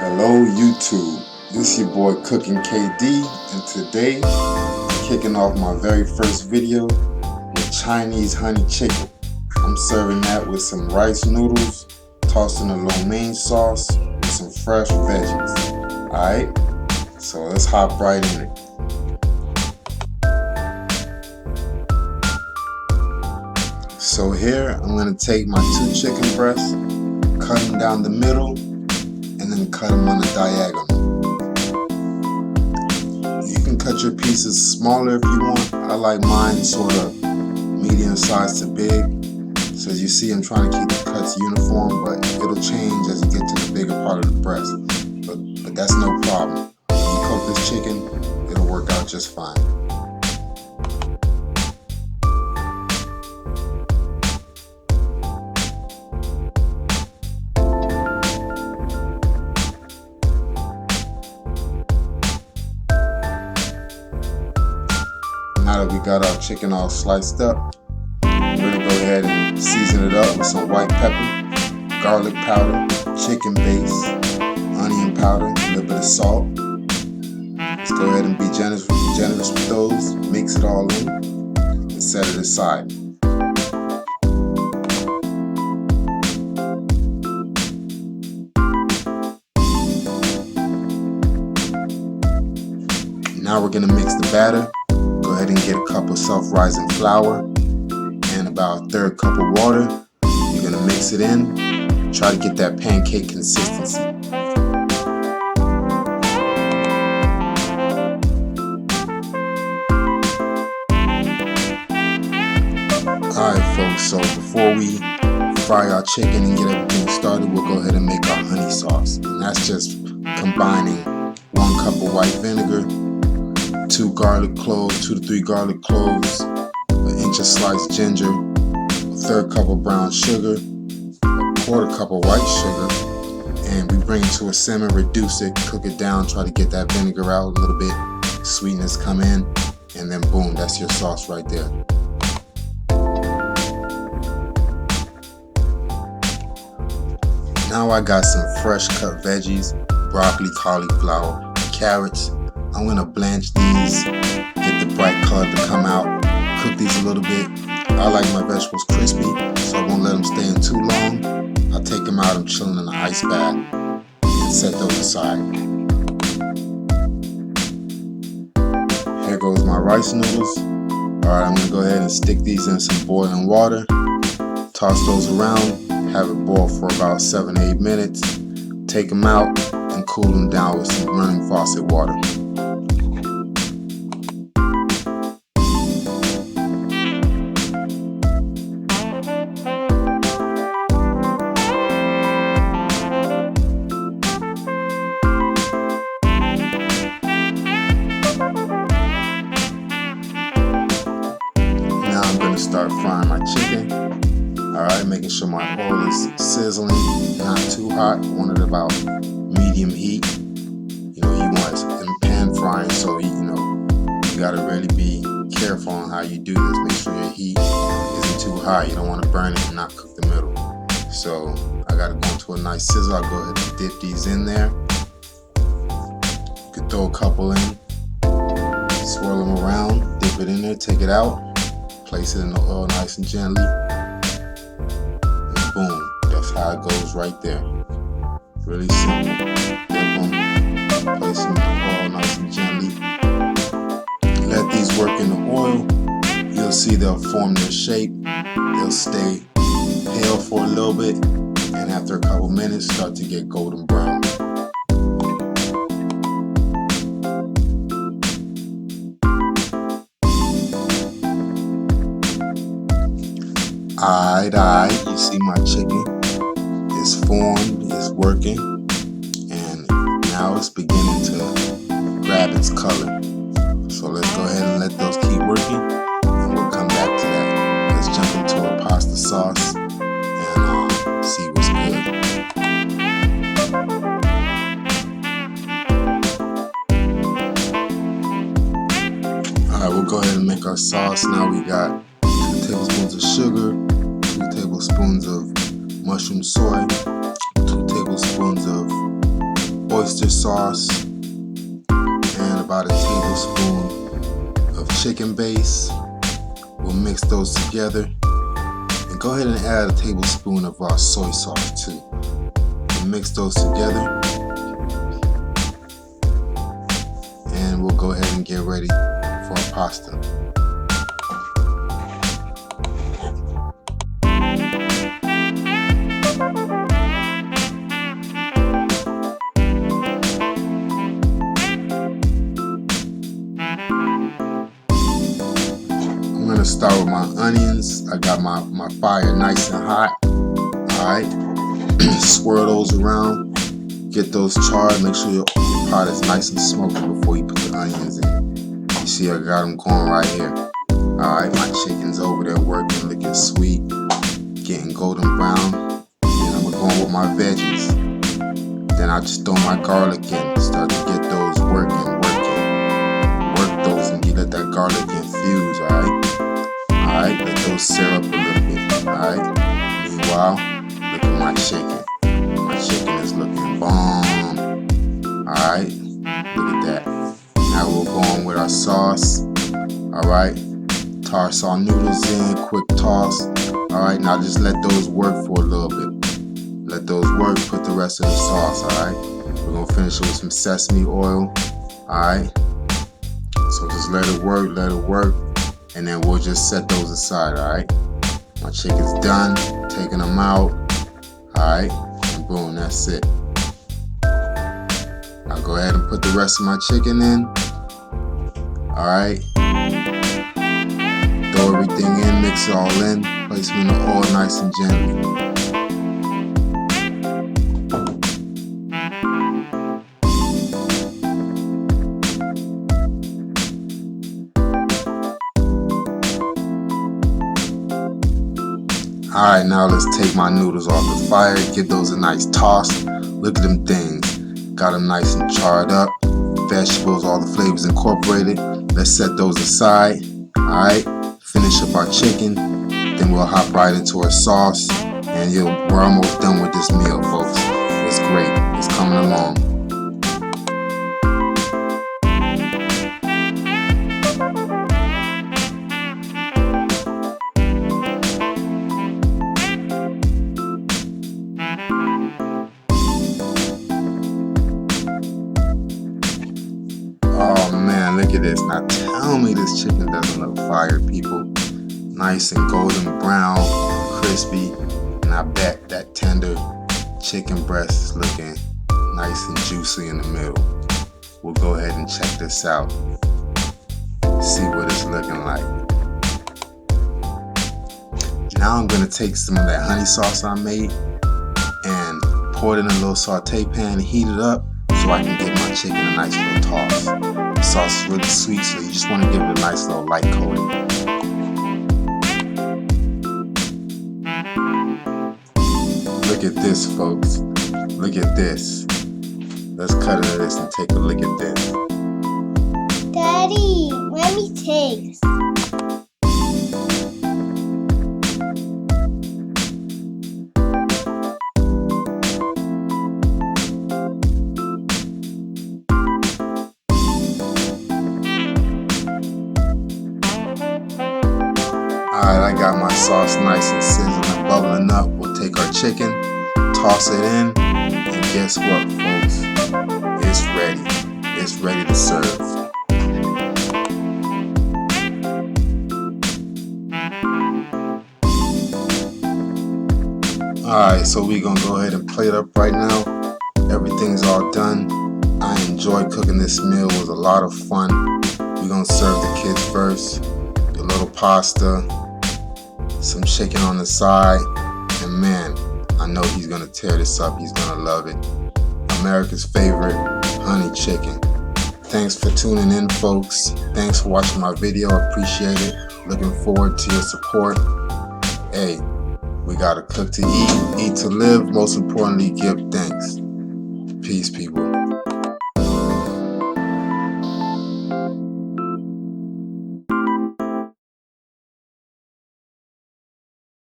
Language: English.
Hello YouTube, this your boy Cooking KD, and today I'm kicking off my very first video with Chinese honey chicken. I'm serving that with some rice noodles, tossed in a lo mein sauce with some fresh veggies. Alright, so let's hop right in it. So here I'm going to take my 2 chicken breasts, cut them down the middle, and then cut them on the diagonal. You can cut your pieces smaller if you want. I like mine sort of medium size to big. So as you see, I'm trying to keep the cuts uniform, but it'll change as you get to the bigger part of the breast. But that's no problem. When you cook this chicken, it'll work out just fine. Now that we got our chicken all sliced up, we're going to go ahead and season it up with some white pepper, garlic powder, chicken base, onion powder, a little bit of salt. Let's go ahead and be generous with those, mix it all in, and set it aside. Now we're going to mix the batter. Go ahead and get a cup of self-rising flour and about a 1/3 cup of water. You're going to mix it in. Try to get that pancake consistency. Alright folks, so before we fry our chicken and get everything started, we'll go ahead and make our honey sauce. And that's just combining 1 cup of white vinegar, 2 garlic cloves, 2 to 3 garlic cloves, 1 inch of sliced ginger, 1/3 cup of brown sugar, 1/4 cup of white sugar, and we bring it to a simmer, reduce it, cook it down, try to get that vinegar out a little bit, sweetness come in, and then boom, that's your sauce right there. Now I got some fresh cut veggies, broccoli, cauliflower, carrots. I'm going to blanch these, get the bright color to come out, cook these a little bit. I like my vegetables crispy, so I won't let them stay in too long. I'll take them out, I'm chilling in an ice bath, and set those aside. Here goes my rice noodles. Alright, I'm going to go ahead and stick these in some boiling water, toss those around, have it boil for about 7 to 8 minutes, take them out, and cool them down with some running faucet water. Now I'm going to start frying my chicken. Alright, making sure my oil is sizzling, not too hot. I want it about medium heat. You know, you want it in pan frying, so you gotta really be careful on how you do this. Make sure your heat isn't too high. You don't want to burn it and not cook the middle. So I gotta go into a nice sizzle. I'll go ahead and dip these in there. You could throw a couple in, swirl them around, dip it in there, take it out, place it in the oil nice and gently. Boom, that's how it goes right there. Really simple. Dip them, place them in the oil nice and gently. Let these work in the oil. You'll see they'll form their shape. They'll stay pale for a little bit, and after a couple minutes start to get golden brown. Alright, you see my chicken is formed, it's working, and now it's beginning to grab its color. So let's go ahead and let those keep working, and we'll come back to that. Let's jump into our pasta sauce and see what's good. Alright, we'll go ahead and make our sauce. Now we got 2 tablespoons of sugar, 2 tablespoons of mushroom soy, 2 tablespoons of oyster sauce and about a tablespoon of chicken base. We'll mix those together and go ahead and add a tablespoon of our soy sauce too. We'll mix those together and we'll go ahead and get ready for our pasta. I'm gonna start with my onions. I got my fire nice and hot. Alright, swirl those around, get those charred, make sure your pot is nice and smoky before you put the onions in. You see I got them going right here. Alright, my chicken's over there working, looking sweet, getting golden brown. Then I'm gonna go in with my veggies. Then I just throw my garlic in, start to get those working. Work those and you let that garlic infuse, alright? Alright, let those sear up a little bit, alright? Meanwhile, look at my chicken. My chicken is looking bomb. Alright, look at that. Now we'll go on with our sauce. Alright, toss our noodles in, quick toss. Alright, now just let those work for a little bit. Let those work, put the rest of the sauce, alright? We're gonna finish it with some sesame oil, alright? So just let it work, and then we'll just set those aside, alright? My chicken's done, taking them out, alright? And boom, that's it. I'll go ahead and put the rest of my chicken in, alright? Throw everything in, mix it all in, place them in the oil nice and gently. Alright, now let's take my noodles off the fire, give those a nice toss. Look at them things. Got them nice and charred up. Vegetables, all the flavors incorporated. Let's set those aside. Alright, finish up our chicken. Then we'll hop right into our sauce. And we're almost done with this meal, folks. It's great. It's coming along. Oh man, look at this. Now tell me this chicken doesn't look fire, people. Nice and golden brown, crispy, and I bet that tender chicken breast is looking nice and juicy in the middle. We'll go ahead and check this out. See what it's looking like. Now I'm gonna take some of that honey sauce I made and pour it in a little saute pan and heat it up so I can give my chicken a nice little toss. The sauce is really sweet, so you just want to give it a nice little light coating. Look at this, folks. Look at this. Let's cut into this and take a look at this. Daddy, let me taste. Alright, I got my sauce nice and sizzling and bubbling up. We'll take our chicken, toss it in, and guess what, folks? It's ready. It's ready to serve. Alright, so we're gonna go ahead and plate up right now. Everything's all done. I enjoyed cooking this meal. It was a lot of fun. We're gonna serve the kids first. A little pasta, some chicken on the side, and man, I know he's gonna tear this up. He's gonna love it. America's favorite honey chicken. Thanks for tuning in, folks. Thanks for watching my video. Appreciate it. Looking forward to your support. Hey, we gotta cook to eat to live. Most importantly, give thanks. Peace, people.